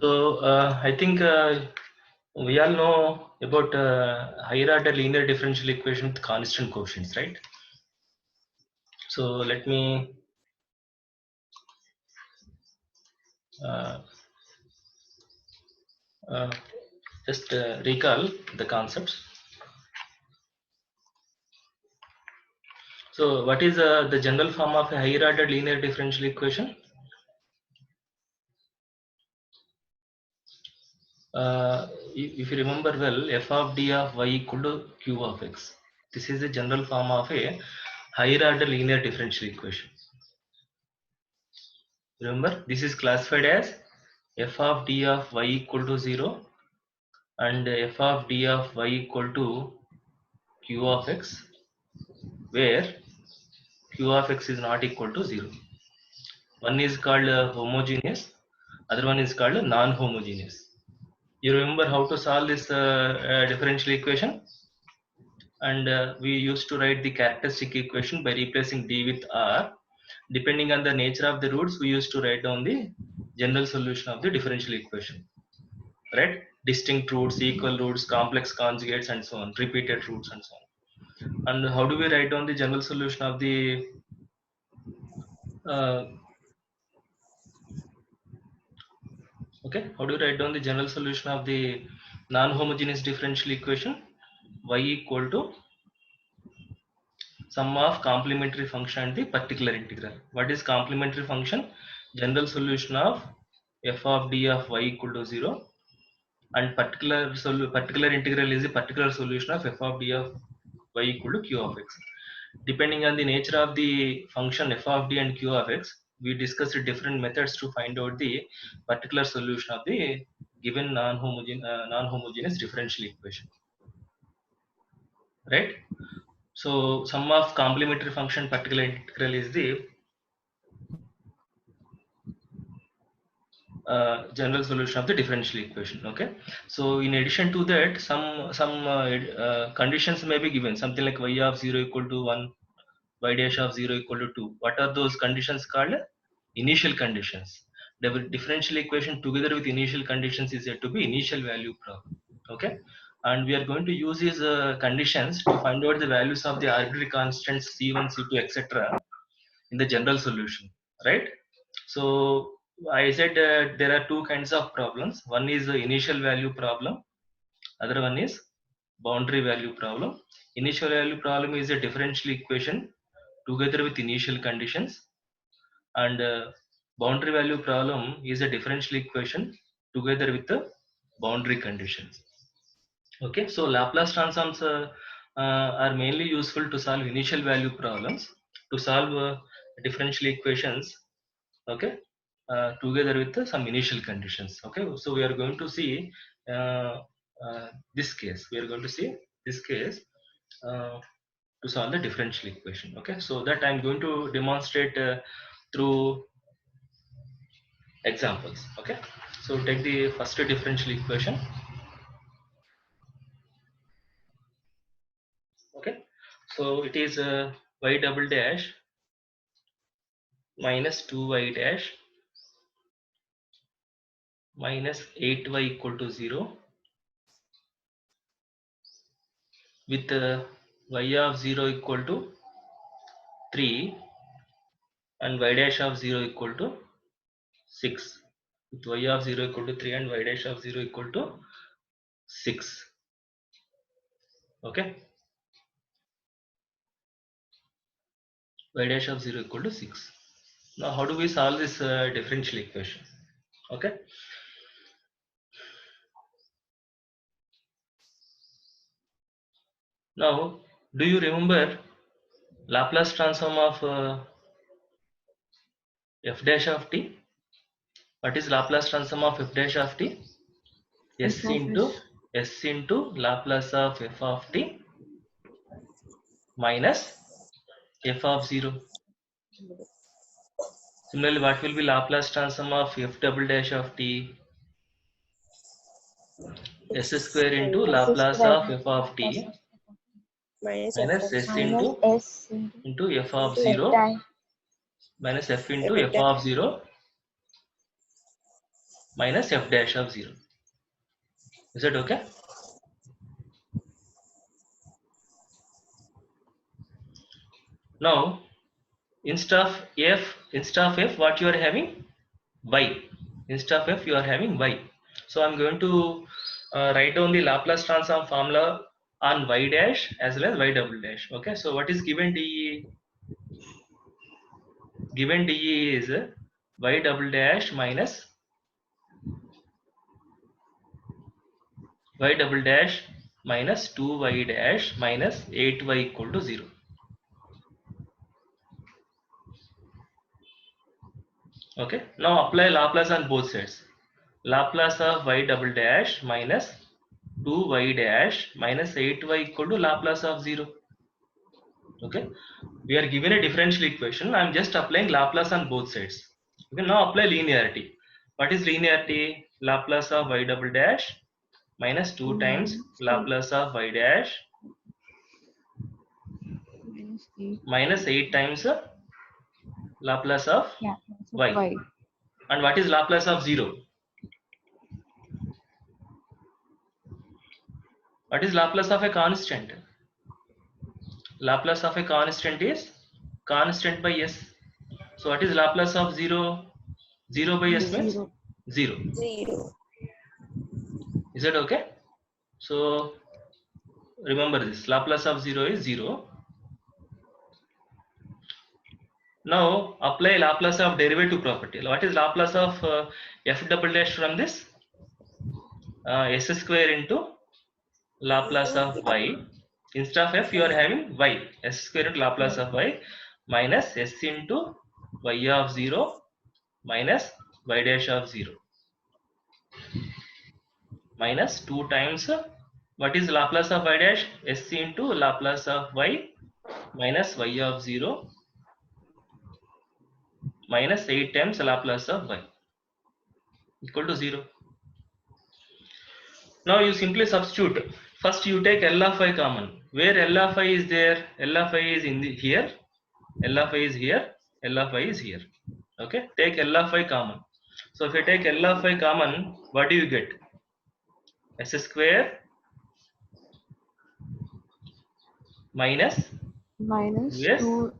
So I think we all know about higher order linear differential equation with constant coefficients, right? So let me uh, uh, just recall the concepts. So what is the general form of a higher order linear differential equation? If you remember well, f of d of y equal to q of x. This is the general form of a higher order linear differential equation. Remember, this is classified as f of d of y equal to 0 and f of d of y equal to q of x, where q of x is not equal to 0. One is called homogeneous, other one is called non-homogeneous. You remember how to solve this differential equation? And we used to write the characteristic equation by replacing d with r. Depending on the nature of the roots, we used to write down the general solution of the differential equation, right? Distinct roots, equal roots, complex conjugates, and so on, repeated roots, and so on. And how do we write down the general solution of the uh, okay? How do you write down the general solution of the non-homogeneous differential equation? Y equal to sum of complementary function and the particular integral. What is complementary function? General solution of f of d of y equal to 0, and particular integral is the particular solution of f of d of y equal to q of x. Depending on the nature of the function f of d and q of x, we discussed different methods to find out the particular solution of the given non-homogeneous differential equation, right? So sum of complementary function particular integral is the general solution of the differential equation. Okay, so in addition to that, some conditions may be given, something like y of 0 equal to 1, y dash of 0 equal to 2. What are those conditions called? Initial conditions. The differential equation together with initial conditions is said to be initial value problem. Okay, and we are going to use these conditions to find out the values of the arbitrary constants c1, c2, etc. in the general solution, right? So I said there are two kinds of problems. One is the initial value problem, other one is boundary value problem. Initial value problem is a differential equation together with initial conditions, and boundary value problem is a differential equation together with the boundary conditions. Okay, so Laplace transforms are mainly useful to solve initial value problems, to solve differential equations, okay, together with some initial conditions. Okay, so we are going to see uh, this case. We are going to see this case uh, to solve the differential equation. Okay, so that I'm going to demonstrate through examples. Okay, so take the first differential equation. Okay, so it is y double dash minus 2y dash minus 8y equal to 0 with y of 0 equal to 3 and y dash of 0 equal to 6, with y of 0 equal to 3 and y dash of 0 equal to 6. Okay, y dash of 0 equal to 6. Now how do we solve this differential equation? Okay, now do you remember Laplace transform of f dash of t? What is Laplace transform of f dash of t? S F of into S. S into Laplace of f of t minus f of 0. Similarly, what will be Laplace transform of f double dash of t? S X square into S Laplace square of f of t minus F minus of S minus S into f of into F 0 dash minus f into F f dash of 0 minus f dash of 0. Is it okay? Now instead of f, what you are having? Y. Instead of f, you are having y. So I'm going to write down the Laplace transform formula on y dash as well as y double dash. Okay, so what is given dE? Given dE is y double dash minus y double dash minus 2y dash minus 8y equal to 0. Okay, now apply Laplace on both sides. Laplace of y double dash minus 2y dash minus 8y equal to Laplace of 0. Okay, we are given a differential equation. I am just applying Laplace on both sides. Okay, now apply linearity. What is linearity? Laplace of y double dash minus 2 times Laplace of y dash minus 8 times Laplace of y. And what is Laplace of 0? What is Laplace of a constant? Laplace of a constant is constant by s. So what is Laplace of 0? 0 by s means 0. 0. Is it okay? So remember this, Laplace of 0 is 0. Now apply Laplace of derivative property. What is Laplace of f double dash from this? S square into Laplace of y. Instead of f, you are having y. S square into Laplace of y minus s into y of 0 minus y dash of 0 minus 2 times what is Laplace of y dash? S into Laplace of y minus y of 0 minus 8 times Laplace of y equal to 0. Now you simply substitute. First you take L of I common. Where L of I is there? L of I is in the here. L of I is here. L of I is here. Okay. Take L of I common. So if you take L of I common, what do you get? S square minus minus US 2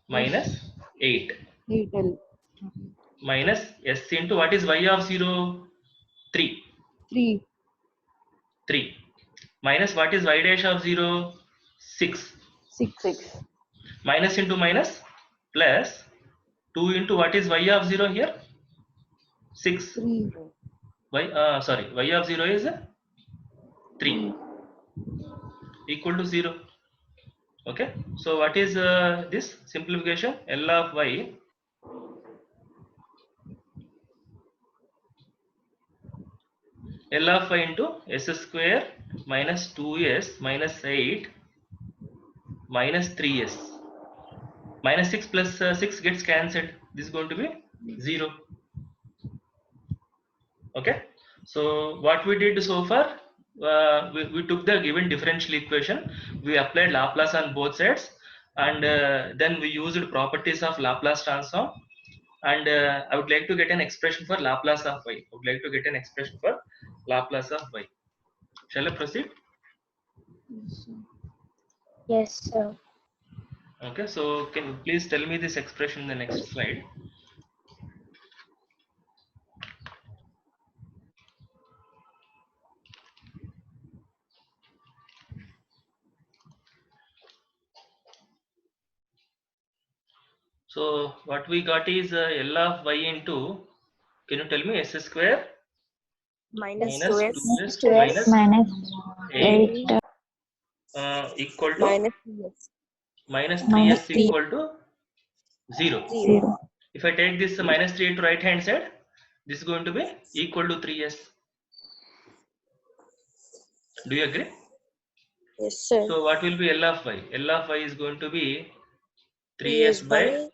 minus 8 8L minus S into what is y of 0? 3. 3 3 minus what is y dash of 0? 6. 6 Minus into minus plus 2 into what is y of 0 here? 6. 3 Y of 0 is 3 equal to 0. Okay, so what is this simplification? L of y L of y into s square minus 2s minus 8 minus 3s minus 6 plus 6 gets cancelled. This is going to be 0. Okay, so what we did so far, we took the given differential equation, we applied Laplace on both sides, and then we used properties of Laplace transform, and I would like to get an expression for Laplace of y. I would like to get an expression for Laplace of y. Shall I proceed? Yes, sir. Okay, so can you please tell me this expression in the next slide? So what we got is L of y into, can you tell me, s square Minus minus 2s 2s minus minus 8 8 equal to minus 3s minus minus 3s equal to 0. 0. If I take this minus 3 to right hand side, this is going to be equal to 3s. Do you agree? Yes, sir. So what will be L of y? L of y is going to be 3s 3s by by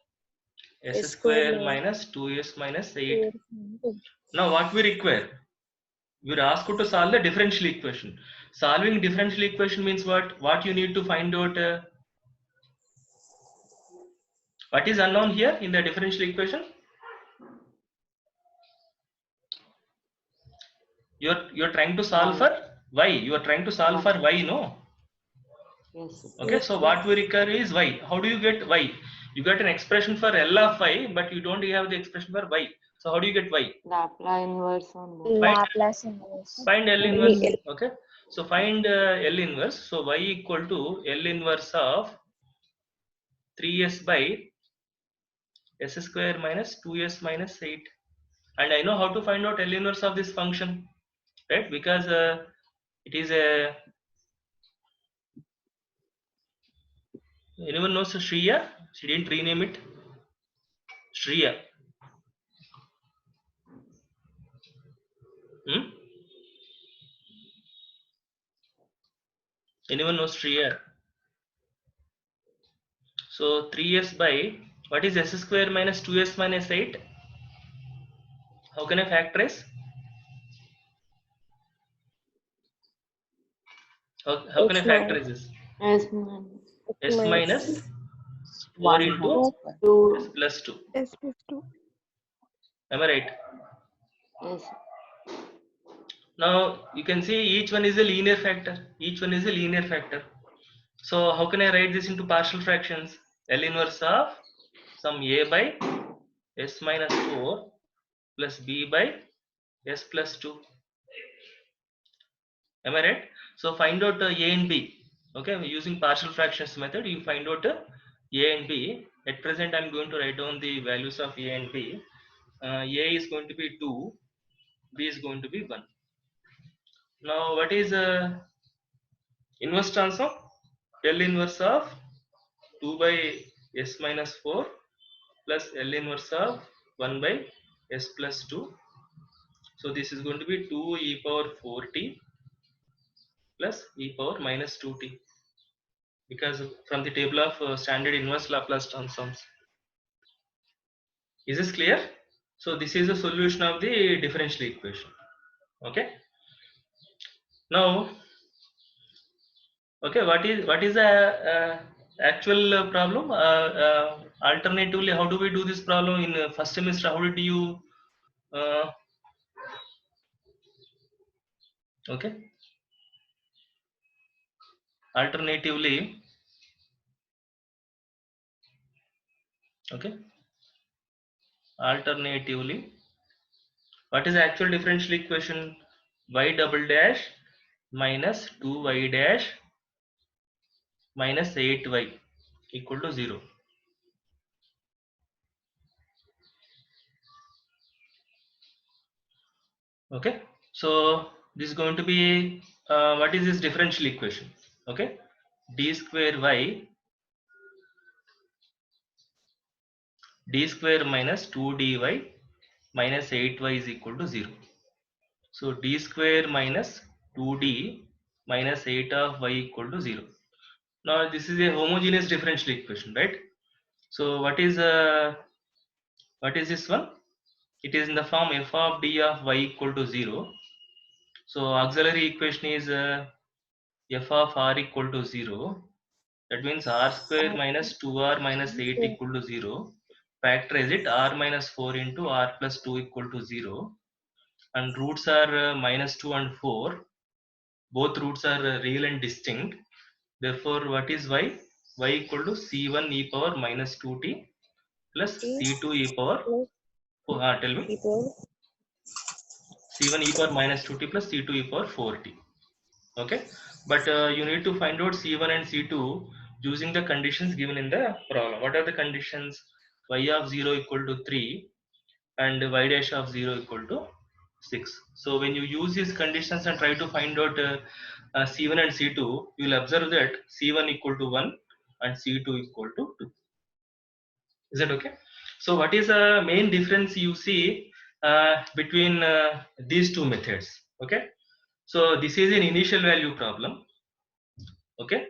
s s square square minus 2s minus 8. 2s. Now what we require? We are asked to solve the differential equation. Solving differential equation means what? What you need to find out? What is unknown here in the differential equation? You're trying to solve for y. You are trying to solve for y, no? Yes, sir. Okay, Yes, so sir. what we require is y. How do you get y? You got an expression for L of y, but you don't have the expression for y. So how do you get y? Laplace inverse on both. Laplace inverse. Find L L inverse. inverse. Okay, so find L inverse. So y equal to L inverse of 3s by s square minus 2s minus 8. And I know how to find out L inverse of this function, right? Because it is a, anyone knows Shriya? She didn't rename it. Shriya. Hmm? Anyone knows Shriya? So 3s by, what is s square minus 2s minus 8? How can I factorize? How can I X minus factorize this? S minus S minus 4 1 into whole s 2. plus 2. S plus 2. Am I right? Yes. Now you can see each one is a linear factor. Each one is a linear factor. So how can I write this into partial fractions? L inverse of some a by s minus 4 plus b by s plus 2. Am I right? So find out a and b. Okay, using partial fractions method, you find out a and b. At present, I'm going to write down the values of a and b. A is going to be 2, b is going to be 1. Now, what is inverse transform? L inverse of 2 by s minus 4 plus L inverse of 1 by s plus 2. So this is going to be 2 e power 4t plus e power minus 2t, because from the table of standard inverse Laplace transforms. Is this clear? So this is the solution of the differential equation. Okay. Now, okay, what is the actual problem? Alternatively, how do we do this problem in first semester? How did you? Uh, okay. Alternatively, okay. Alternatively, what is the actual differential equation? Y double dash minus 2y dash minus 8y equal to 0. Okay, so this is going to be what is this differential equation? Okay, d square minus 2 dy minus 8y is equal to 0. So d square minus 2d minus 8 of y equal to 0. Now this is a homogeneous differential equation, right? So what is this one? It is in the form f of d of y equal to 0. So auxiliary equation is f of r equal to 0. That means r square minus 2r minus 8 equal to 0. Factorize it, r minus 4 into r plus 2 equal to 0. And roots are minus 2 and 4. Both roots are real and distinct. Therefore, what is y? Y equal to c1 e power minus 2t plus c2 e power, Plus tell me, e power c1 e power minus 2t plus c2 e power 4t. Okay, but you need to find out c1 and c2 using the conditions given in the problem. What are the conditions? Y of 0 equal to 3 and y dash of 0 equal to 6. So when you use these conditions and try to find out c1 and c2, you will observe that c1 equal to 1 and c2 equal to 2. Is that okay? So what is the main difference you see between these two methods? Okay, so this is an initial value problem. Okay,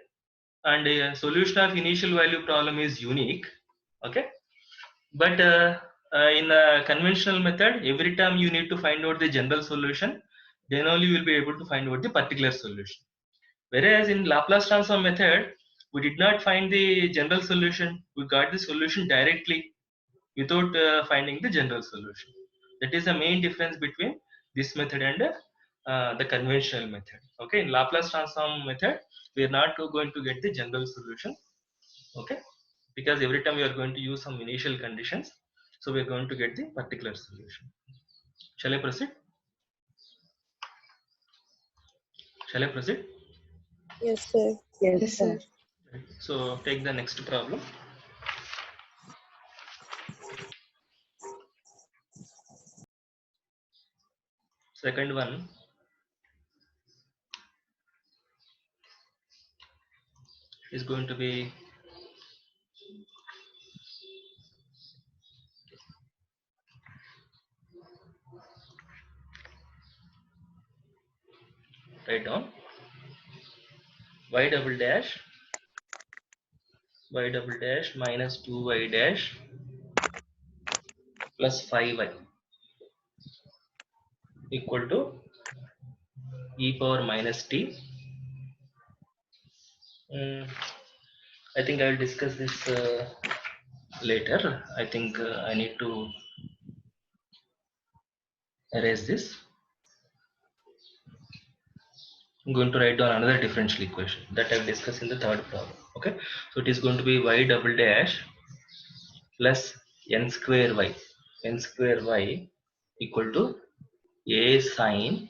and a solution of initial value problem is unique. Okay, but in a conventional method, every time you need to find out the general solution, then only you will be able to find out the particular solution. Whereas in Laplace transform method, we did not find the general solution, we got the solution directly without finding the general solution. That is the main difference between this method and the conventional method. Okay, in Laplace transform method, we are not going to get the general solution. Okay, because every time we are going to use some initial conditions, so we are going to get the particular solution. Shall I proceed? Shall I proceed? Yes, sir. Yes, sir. So take the next problem. Second one is going to be write down y double dash minus 2y dash plus 5y equal to e power minus t. I think I will discuss this later. I think I need to erase this. I'm going to write down another differential equation that I will discuss in the third problem. Okay, so it is going to be y double dash plus n square y equal to a sine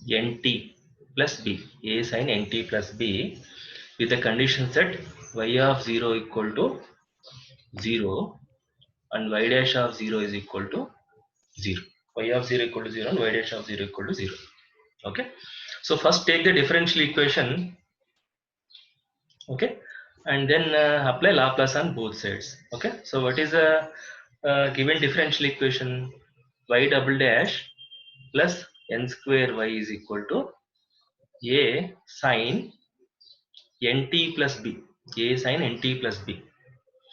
nt plus b, a sine nt plus b, with the condition set y of 0 equal to 0 and y dash of 0 is equal to 0. Y of 0 equal to 0 and y dash of 0 equal to 0. Okay, so first take the differential equation. Okay, and then apply Laplace on both sides. Okay, so what is a given differential equation? Y double dash plus n square y is equal to a sine nt plus b, a sine nt plus b.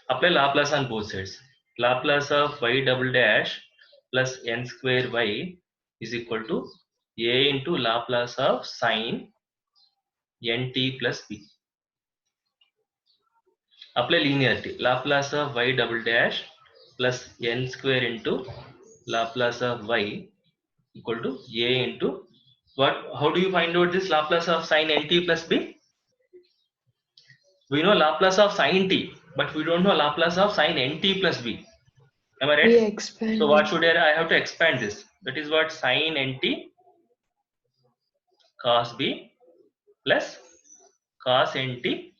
Apply Laplace on both sides. Laplace of y double dash plus n square y is equal to a into Laplace of sine nt plus b. Apply linearity. Laplace of y double dash plus n square into Laplace of y equal to a into what? How do you find out this Laplace of sine nt plus b? We know Laplace of sine t, but we don't know Laplace of sine nt plus b. Am I right? We expand. So what should I have to expand this? That is what sine nt cos b plus cos nt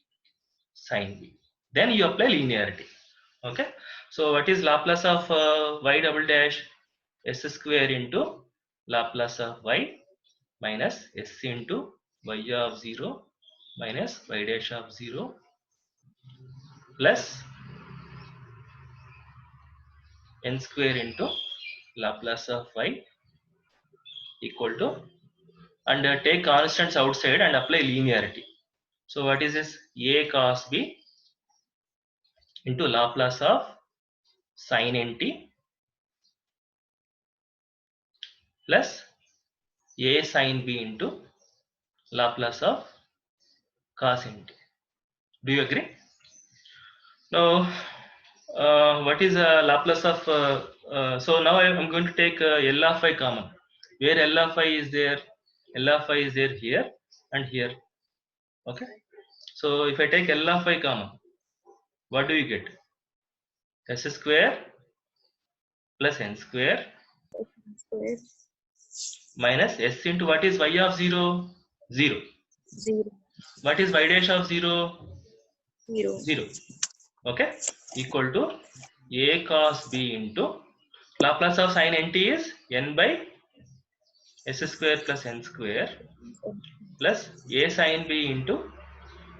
sin b. Then you apply linearity. Okay. So what is Laplace of y double dash? S square into Laplace of y minus s into y of 0 minus y dash of 0 plus n square into Laplace of y equal to, and take constants outside and apply linearity. So what is this? A cos b into Laplace of sin nt plus a sin b into Laplace of cos nt. Do you agree? Now, what is Laplace of? So now I am going to take L of I common. Where L of I is there? L of I is there here and here. Okay. So if I take L of I common, what do you get? S square plus n square minus s into what is y of 0? 0. 0. What is y dash of 0? 0. 0. Okay, equal to a cos b into Laplace of sin nt is n by s square plus n square plus a sin b into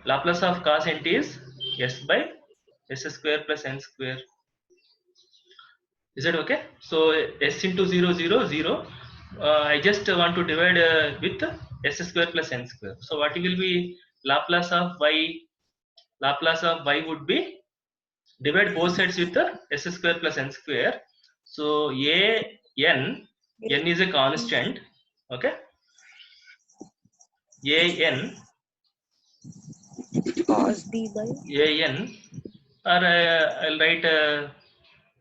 Laplace of cos nt is s by s square plus n square. Is it okay? So s into 0 0 0. I just want to divide with s square plus n square. So what will be Laplace of y? Laplace of y would be divide both sides with the s square plus n square. So n is a constant. Okay. An Cos b by or I'll write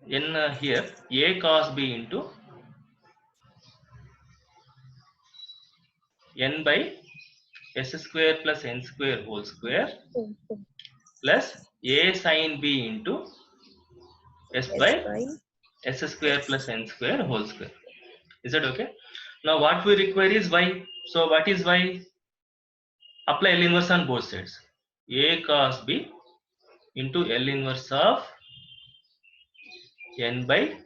n here, a cos b into n by s square plus n square whole square Okay. plus a sin b into s S by by s square plus n square whole square. Is that okay? Now what we require is y. So what is y? Apply L inverse on both sides. A cos b into L inverse of n by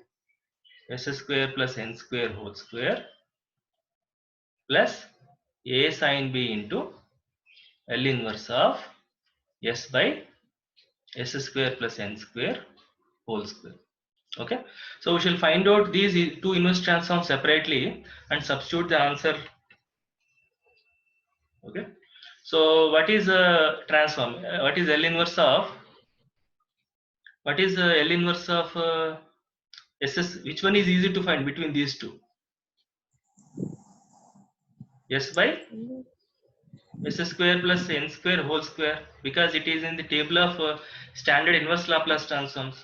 s square plus n square whole square plus a sin b into L inverse of s by s square plus n square whole square. Okay, so we shall find out these two inverse transforms separately and substitute the answer. Okay, so what is a transform? What is L inverse of? What is L inverse of SS? Which one is easy to find between these two? S by s square plus n square whole square, because it is in the table of standard inverse Laplace transforms.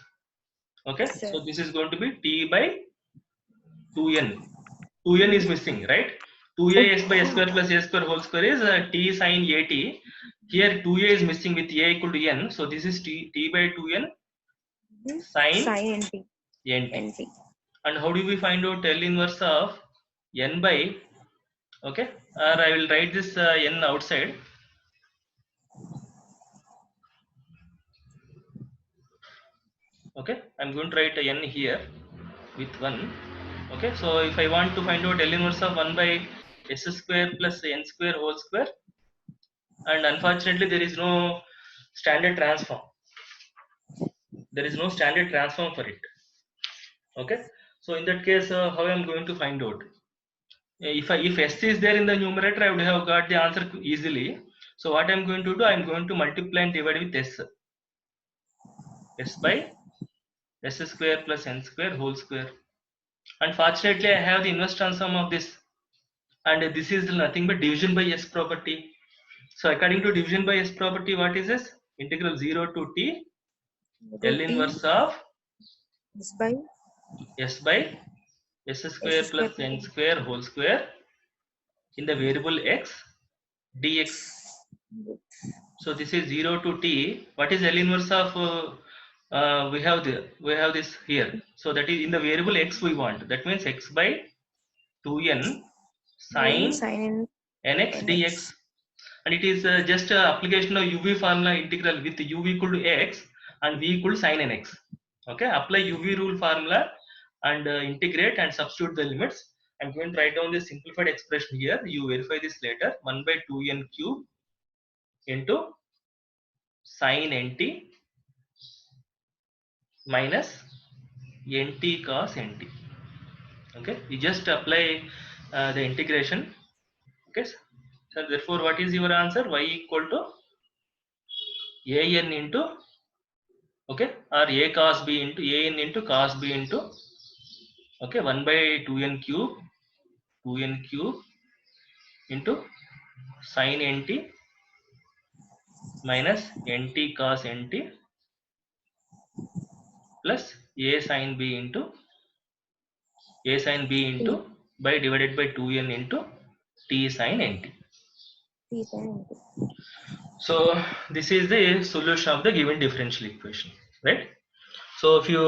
Okay, Sir. so this is going to be t by 2n. 2n is missing, right? 2a s by s square plus a square whole square is t sin at. Here 2a is missing with a equal to n, so this is t by 2n sin Sin NT. nt. NT. And how do we find out L inverse of n by, okay, or I will write this n outside. Okay, I'm going to write a n here with 1. Okay, so if I want to find out L inverse of 1 by s square plus n square whole square, and unfortunately there is no standard transform. There is no standard transform for it. Okay, so in that case, how I am going to find out? If s is there in the numerator, I would have got the answer easily. So what I am going to do, I am going to multiply and divide with s by s square plus n square whole square. Unfortunately, I have the inverse transform of this, and this is nothing but division by s property. So according to division by s property, what is this? Integral 0 to t L inverse of S by s by s square S plus square n square whole square in the variable x dx. So this is 0 to t. What is L inverse of? We have this here. So that is in the variable x we want. That means x by 2n sin sin nx dx, and it is just application of uv formula integral with u equal to x and v equal to sin nx. Okay, apply uv rule formula and integrate and substitute the limits. I'm going to write down this simplified expression here. You verify this later. 1 by 2n cube into sin nt minus nt cos nt. Okay, you just apply the integration. Okay, so therefore what is your answer? Y equal to an into, okay, or a cos b into an into cos b into, okay, 1 by 2n cube into sin nt minus nt cos nt plus a sin b into by divided by 2n into t sin nt. T sin NT. So this is the solution of the given differential equation, right? So if you